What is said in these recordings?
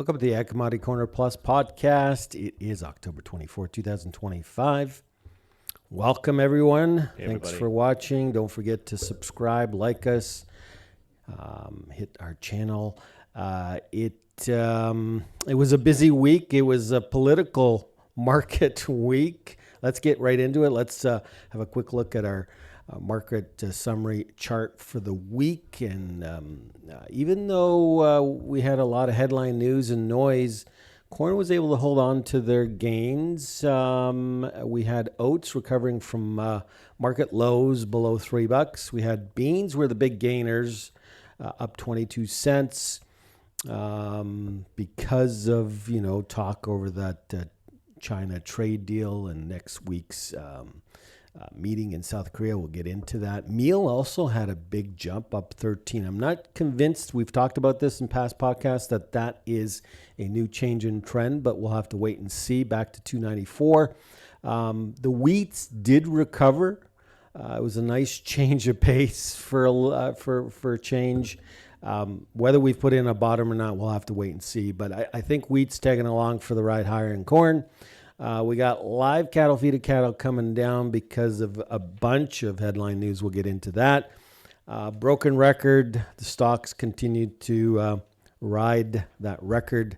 Welcome to the Commodity Corner Plus podcast. It is October 24, 2025. Welcome, everyone. Hey, Thanks everybody. for watching. Don't forget to subscribe, like us, hit our channel. It was a busy week. It was a political market week. Let's get right into it. Let's have a quick look at our market summary chart for the week. And even though we had a lot of headline news and noise, corn was able to hold on to their gains. We had oats recovering from market lows below $3. We had beans were the big gainers, up 22 cents because of, talk over that China trade deal and next week's meeting in South Korea. We'll get into that. Meal also had a big jump, up 13. I'm not convinced, we've talked about this in past podcasts, that is a new change in trend, but we'll have to wait and see. Back to 294. The wheats did recover. It was a nice change of pace for a change. Whether we've put in a bottom or not, we'll have to wait and see. But I think wheat's tagging along for the ride higher in corn. We got live cattle, feeder cattle coming down because of a bunch of headline news. We'll get into that. Broken record. The stocks continue to ride that record.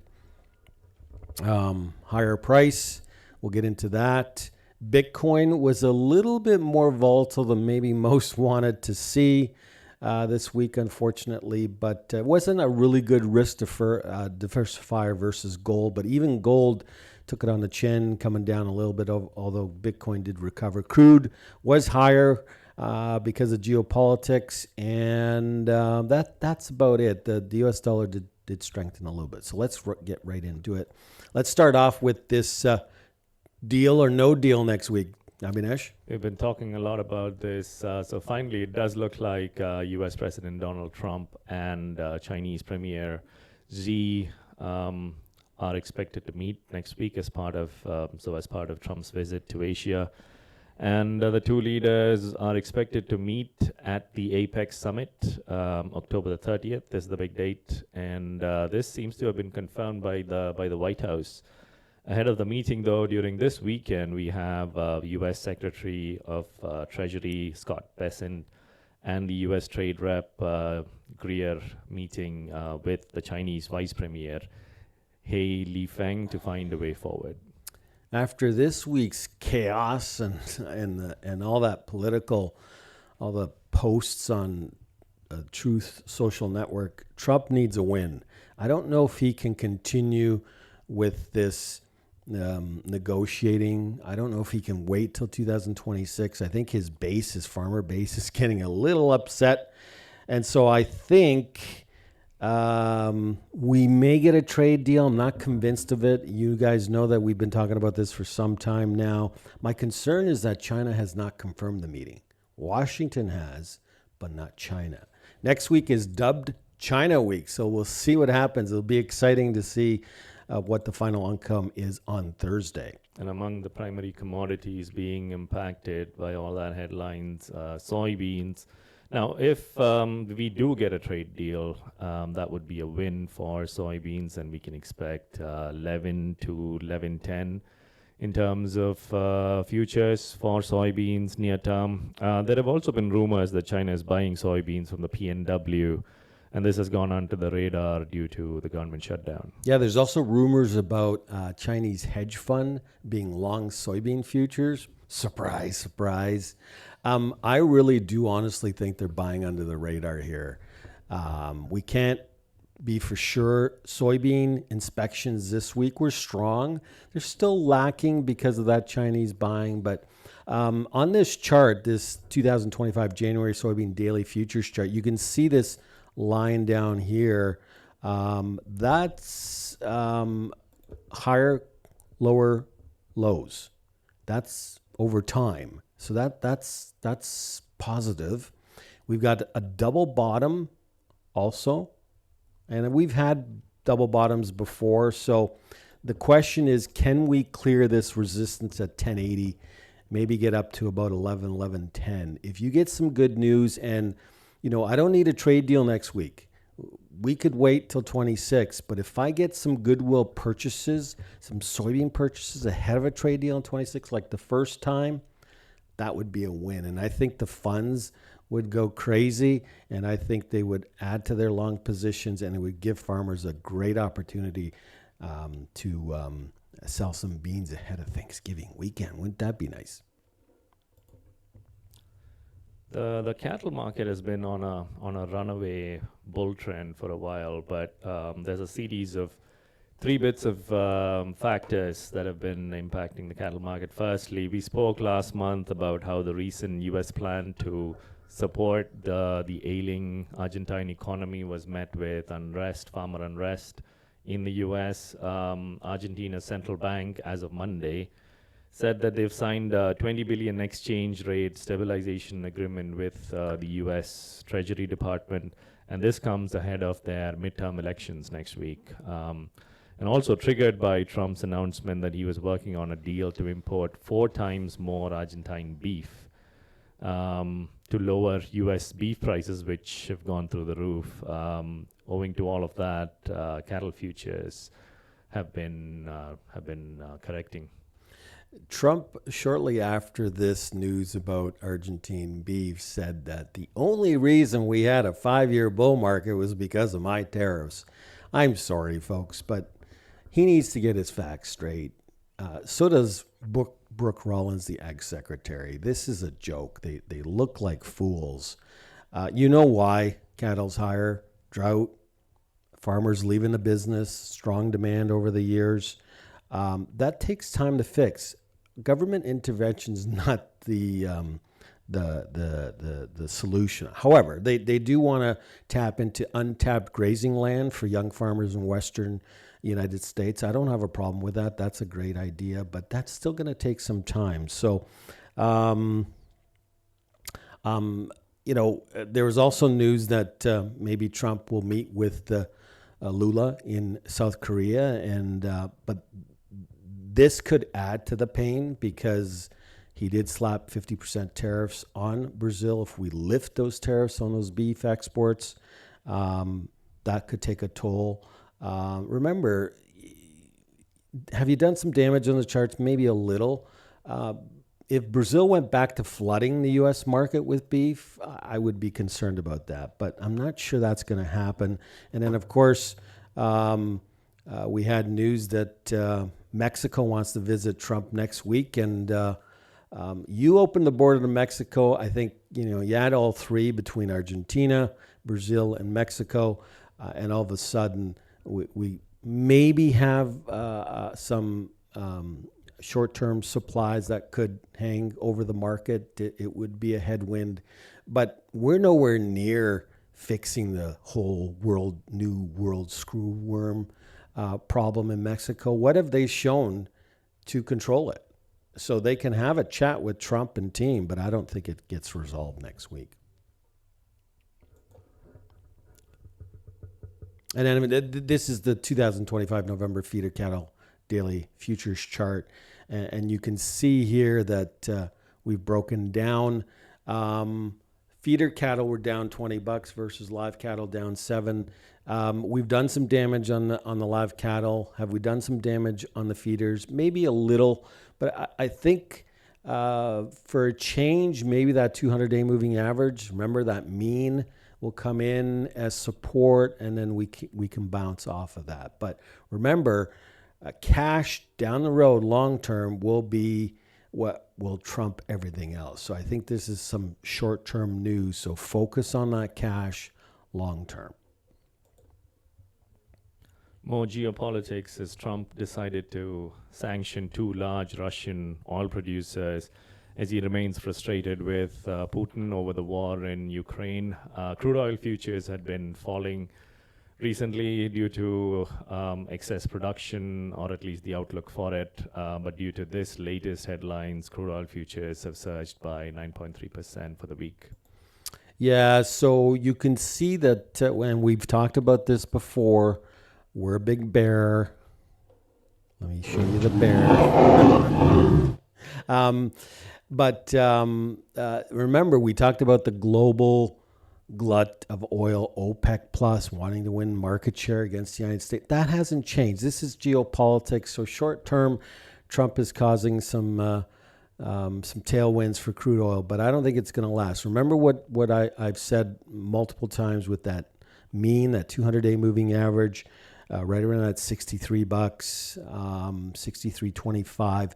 Higher price. We'll get into that. Bitcoin was a little bit more volatile than maybe most wanted to see this week, unfortunately, but it wasn't a really good risk diversifier versus gold. But even gold took it on the chin, coming down a little bit, although Bitcoin did recover. Crude was higher because of geopolitics, and that's about it. The US dollar did strengthen a little bit. So let's get right into it. Let's start off with this deal or no deal next week. Abhinesh? We've been talking a lot about this. So finally, it does look like U.S. President Donald Trump and Chinese Premier Xi are expected to meet next week as part of Trump's visit to Asia. And the two leaders are expected to meet at the APEC summit, October the 30th. This is the big date, and this seems to have been confirmed by the White House. Ahead of the meeting, though, during this weekend, we have U.S. Secretary of Treasury Scott Bessent and the U.S. Trade Rep Greer meeting with the Chinese Vice Premier He Lifeng to find a way forward. After this week's chaos and all that political, all the posts on Truth Social Network, Trump needs a win. I don't know if he can continue with this negotiating. I don't know if he can wait till 2026. I think his farmer base is getting a little upset. And so I think we may get a trade deal. I'm not convinced of it. You guys know that we've been talking about this for some time now. My concern is that China has not confirmed the meeting. Washington has, but not China. Next week is dubbed China Week, so we'll see what happens. It'll be exciting to see what the final outcome is on Thursday. And among the primary commodities being impacted by all that headlines, soybeans. Now, if we do get a trade deal, that would be a win for soybeans, and we can expect 11 to 11.10 in terms of futures for soybeans near term. There have also been rumors that China is buying soybeans from the PNW, and this has gone onto the radar due to the government shutdown. Yeah, there's also rumors about Chinese hedge fund being long soybean futures. Surprise, surprise. I really do honestly think they're buying under the radar here. We can't be for sure. Soybean inspections this week were strong. They're still lacking because of that Chinese buying. But on this chart, this 2025 January soybean daily futures chart, you can see this line down here. That's higher, lower lows. That's over time. So that's positive. We've got a double bottom also, and we've had double bottoms before. So the question is, can we clear this resistance at 1080, maybe get up to about 11.10? If you get some good news, and I don't need a trade deal next week. we could wait till 26, but if I get some goodwill purchases, some soybean purchases ahead of a trade deal in 26, like the first time, that would be a win. And I think the funds would go crazy, and I think they would add to their long positions, and it would give farmers a great opportunity to sell some beans ahead of Thanksgiving weekend. Wouldn't that be nice? The cattle market has been on a runaway bull trend for a while, but there's a series of three bits of factors that have been impacting the cattle market. Firstly, we spoke last month about how the recent U.S. plan to support the ailing Argentine economy was met with unrest, farmer unrest in the U.S. Argentina's central bank, as of Monday, said that they've signed a $20 billion exchange rate stabilization agreement with the U.S. Treasury Department, and this comes ahead of their midterm elections next week. And also triggered by Trump's announcement that he was working on a deal to import 4 times more Argentine beef to lower U.S. beef prices, which have gone through the roof. Owing to all of that, cattle futures have been correcting. Trump, shortly after this news about Argentine beef, said that the only reason we had a 5-year bull market was because of my tariffs. I'm sorry, folks, but he needs to get his facts straight. So does Brooke Rollins, the ag secretary. This is a joke. They look like fools. You know why cattle's higher? Drought, farmers leaving the business, strong demand over the years. That takes time to fix. Government intervention is not the solution. However, they do want to tap into untapped grazing land for young farmers in Western United States. I don't have a problem with that. That's a great idea, but that's still going to take some time. So, there was also news that maybe Trump will meet with Lula in South Korea, but this could add to the pain because he did slap 50% tariffs on Brazil. If we lift those tariffs on those beef exports, that could take a toll. Remember, have you done some damage on the charts? Maybe a little. If Brazil went back to flooding the U.S. market with beef, I would be concerned about that. But I'm not sure that's going to happen. And then, of course, we had news that Mexico wants to visit Trump next week. And you open the border to Mexico, I think, you add all three between Argentina, Brazil, and Mexico, and all of a sudden we maybe have some short-term supplies that could hang over the market. It would be a headwind, but we're nowhere near fixing the whole new world screwworm problem in Mexico. What have they shown to control it? So they can have a chat with Trump and team, but I don't think it gets resolved next week. And then this is the 2025 November feeder cattle daily futures chart. And you can see here that we've broken down. Feeder cattle were down $20 versus live cattle down $7. We've done some damage on the live cattle. Have we done some damage on the feeders? Maybe a little, but I think for a change, maybe that 200-day moving average, remember that mean will come in as support, and then we can bounce off of that. But remember, cash down the road long term will be what will trump everything else. So I think this is some short-term news. So focus on that cash long term. More geopolitics as Trump decided to sanction 2 large Russian oil producers as he remains frustrated with Putin over the war in Ukraine. Crude oil futures had been falling recently due to excess production, or at least the outlook for it. But due to this latest headlines, crude oil futures have surged by 9.3% for the week. Yeah, so you can see that when we've talked about this before, we're a big bear. Let me show you the bear. But remember, we talked about the global glut of oil, OPEC plus wanting to win market share against the United States. That hasn't changed. This is geopolitics. So short term, Trump is causing some tailwinds for crude oil, but I don't think it's going to last. Remember what I've said multiple times with that mean, that 200-day moving average, right around that $63, 63.25.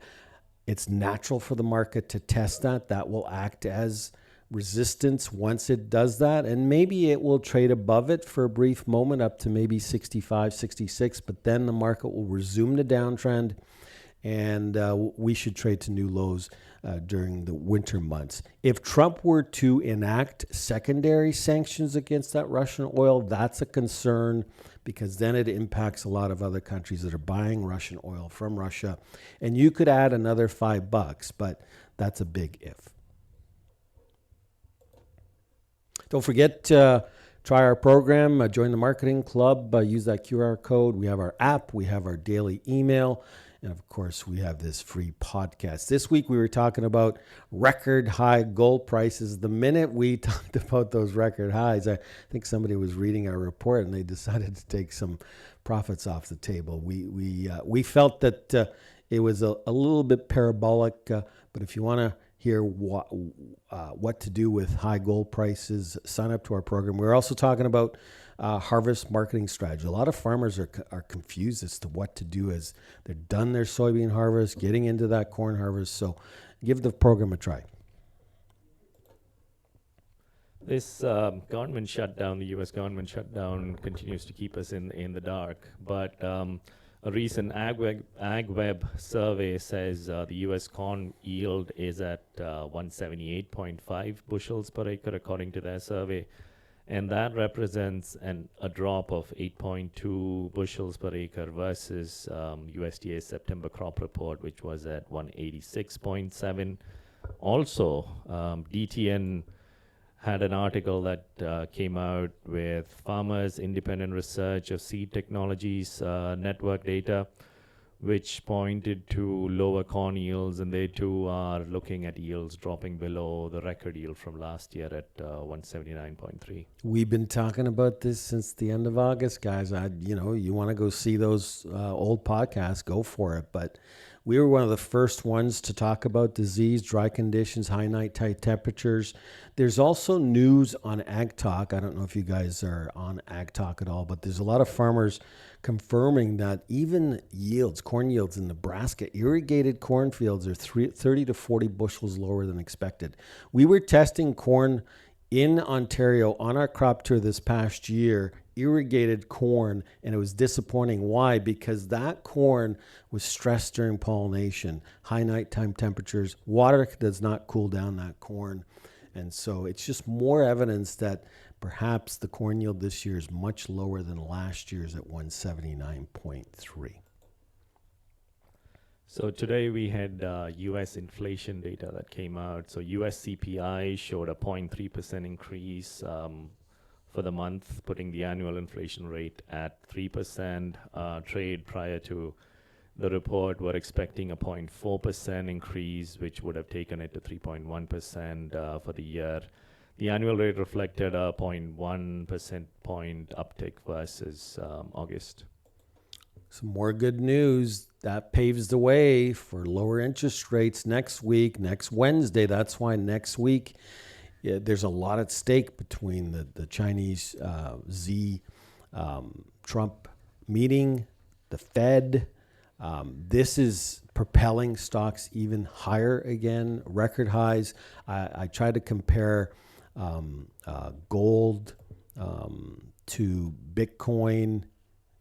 It's natural for the market to test that. That will act as resistance once it does that, and maybe it will trade above it for a brief moment up to maybe 65, 66, but then the market will resume the downtrend, and we should trade to new lows during the winter months. If Trump were to enact secondary sanctions against that Russian oil, that's a concern, because then it impacts a lot of other countries that are buying Russian oil from Russia, and you could add another $5, but that's a big if. Don't forget to try our program, join the marketing club, use that QR code. We have our app, we have our daily email, and of course, we have this free podcast. This week, we were talking about record high gold prices. The minute we talked about those record highs, I think somebody was reading our report and they decided to take some profits off the table. We felt that it was a little bit parabolic, but if you want to hear what to do with high gold prices, sign up to our program. We're also talking about harvest marketing strategy. A lot of farmers are confused as to what to do as they're done their soybean harvest, getting into that corn harvest. So give the program a try. This government shutdown, the U.S. government shutdown, continues to keep us in the dark. But a recent AgWeb survey says the U.S. corn yield is at 178.5 bushels per acre, according to their survey. And that represents a drop of 8.2 bushels per acre versus USDA's September crop report, which was at 186.7. Also, DTN had an article that came out with Farmers Independent Research of Seed Technologies network data, which pointed to lower corn yields, and they too are looking at yields dropping below the record yield from last year at 179.3. We've been talking about this since the end of August, guys. You want to go see those old podcasts, go for it. But we were one of the first ones to talk about disease, dry conditions, high night temperatures. There's also news on Ag Talk. I don't know if you guys are on Ag Talk at all, but there's a lot of farmers confirming that even corn yields in Nebraska, irrigated cornfields are 30 to 40 bushels lower than expected. We were testing corn in Ontario on our crop tour this past year, irrigated corn, and it was disappointing. Why? Because that corn was stressed during pollination, high nighttime temperatures. Water does not cool down that corn. And so it's just more evidence that perhaps the corn yield this year is much lower than last year's at 179.3. So today we had U.S. inflation data that came out. So U.S. CPI showed a 0.3% increase for the month, putting the annual inflation rate at 3%. Trade prior to the report were expecting a 0.4% increase, which would have taken it to 3.1% for the year. The annual rate reflected a 0.1 percent point uptick versus August. Some more good news. That paves the way for lower interest rates next week, next Wednesday. That's why next week there's a lot at stake between the Chinese Trump meeting, the Fed. This is propelling stocks even higher again, record highs. I tried to compare gold to Bitcoin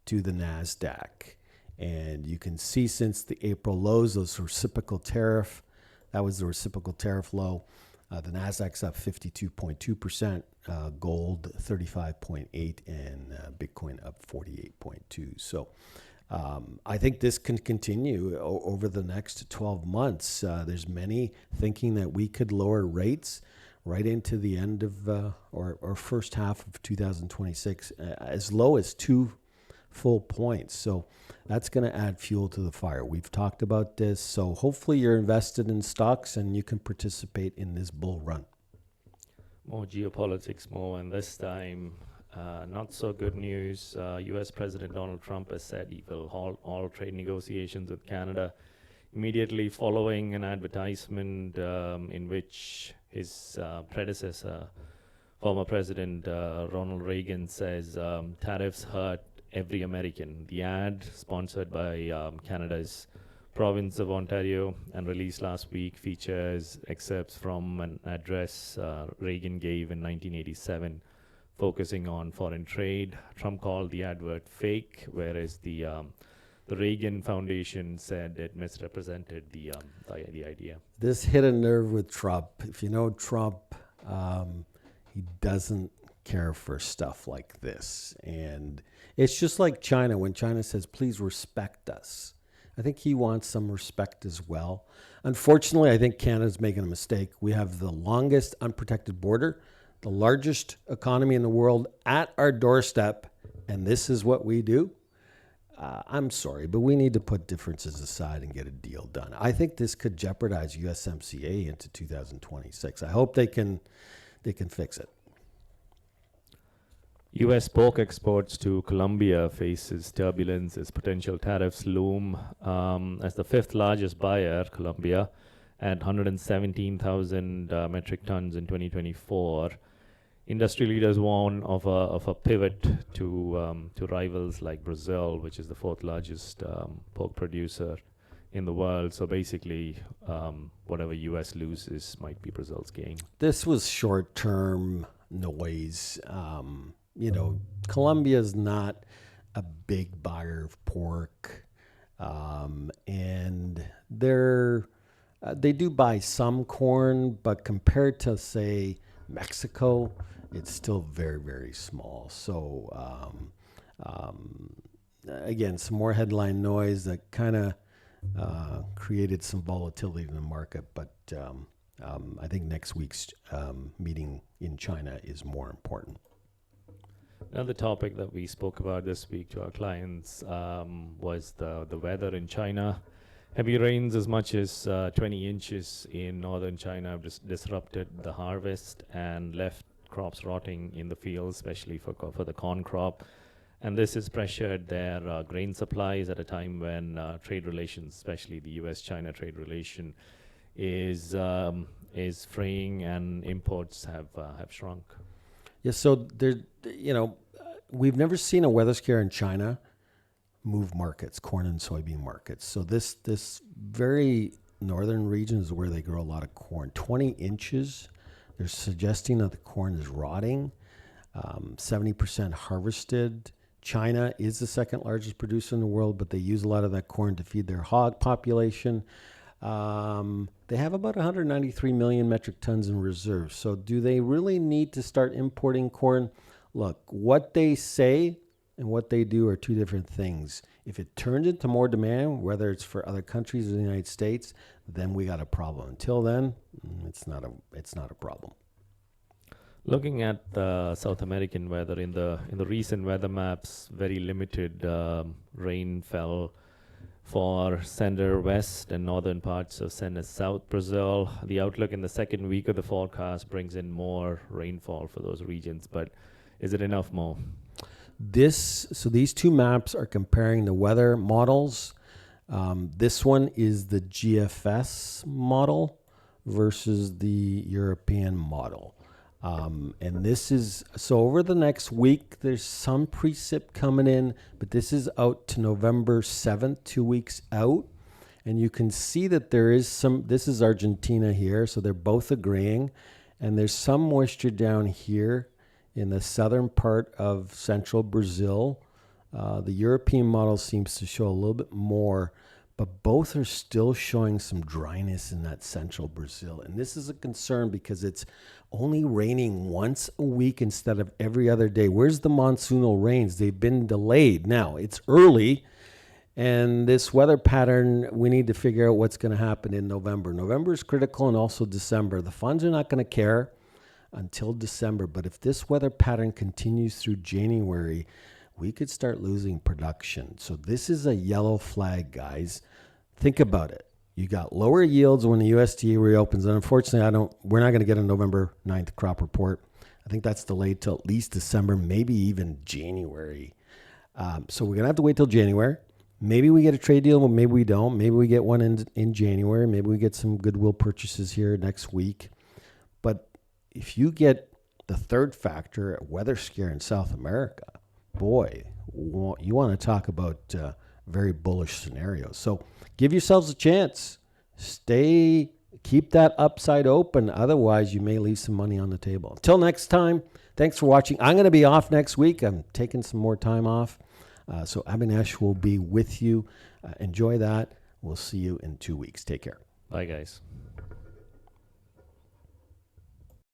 to the NASDAQ. And you can see since the April lows, that was the reciprocal tariff low. The NASDAQ's up 52.2%, gold 35.8%, and Bitcoin up 48.2%. So I think this can continue over the next 12 months. There's many thinking that we could lower rates right into the end of or first half of 2026, as low as 2 full points. So that's going to add fuel to the fire. We've talked about this. So hopefully you're invested in stocks and you can participate in this bull run. More geopolitics, more, and this time, not so good news. US President Donald Trump has said he will halt all trade negotiations with Canada immediately following an advertisement in which his predecessor, former President Ronald Reagan, says tariffs hurt every American. The ad, sponsored by Canada's province of Ontario and released last week, features excerpts from an address Reagan gave in 1987, focusing on foreign trade. Trump called the advert fake, whereas the Reagan Foundation said it misrepresented the idea. This hit a nerve with Trump. If you know Trump, he doesn't care for stuff like this. And it's just like China. When China says, please respect us, I think he wants some respect as well. Unfortunately, I think Canada's making a mistake. We have the longest unprotected border, the largest economy in the world at our doorstep, and this is what we do. I'm sorry, but we need to put differences aside and get a deal done. I think this could jeopardize USMCA into 2026. I hope they can fix it. U.S. pork exports to Colombia faces turbulence as potential tariffs loom. As the fifth largest buyer, Colombia, at 117,000 metric tons in 2024, industry leaders warn of a pivot to rivals like Brazil, which is the fourth largest pork producer in the world. So basically, whatever U.S. loses might be Brazil's gain. This was short-term noise. Colombia's not a big buyer of pork, and they do buy some corn, but compared to, say, Mexico, it's still very, very small. So, again, some more headline noise that kind of created some volatility in the market, but I think next week's meeting in China is more important. Another topic that we spoke about this week to our clients was the weather in China. Heavy rains as much as 20 inches in northern China have disrupted the harvest and left crops rotting in the fields, especially for the corn crop. And this has pressured their grain supplies at a time when trade relations, especially the U.S.-China trade relation, is fraying and imports have shrunk. Yeah, so we've never seen a weather scare in China move markets, corn and soybean markets. So this very northern region is where they grow a lot of corn. 20 inches, they're suggesting that the corn is rotting, 70% harvested. China is the second largest producer in the world, but they use a lot of that corn to feed their hog population. They have about 193 million metric tons in reserves. So do they really need to start importing corn? Look, what they say and what they do are two different things. If it turns into more demand, whether it's for other countries or the United States, then we got a problem. Until then, it's not a problem. Looking at the South American weather, in the recent weather maps, very limited rain fell for center west and northern parts of center south Brazil. The outlook in the second week of the forecast brings in more rainfall for those regions, but is it enough, Mo? These two maps are comparing the weather models. This one is the GFS model versus the European model. And this is, so over the next week, there's some precip coming in, but this is out to November 7th, 2 weeks out. And you can see that there is this is Argentina here, so they're both agreeing. And there's some moisture down here in the southern part of central Brazil. The European model seems to show a little bit more, but both are still showing some dryness in that central Brazil. And this is a concern because it's only raining once a week instead of every other day. Where's the monsoonal rains? They've been delayed. Now, it's early, and this weather pattern, we need to figure out what's going to happen in November. November is critical, and also December. The funds are not going to care until December, but if this weather pattern continues through January, we could start losing production. So this is a yellow flag, guys. Think about it. You got lower yields when the USDA reopens. And unfortunately, we're not going to get a November 9th crop report. I think that's delayed till at least December, maybe even January. So we're going to have to wait till January. Maybe we get a trade deal, maybe we don't. Maybe we get one in January. Maybe we get some goodwill purchases here next week. But if you get the third factor, a weather scare in South America, boy, you want to talk about very bullish scenarios. So give yourselves a chance. Keep that upside open. Otherwise, you may leave some money on the table. Until next time, thanks for watching. I'm going to be off next week. I'm taking some more time off. So Abhinash will be with you. Enjoy that. We'll see you in 2 weeks. Take care. Bye, guys.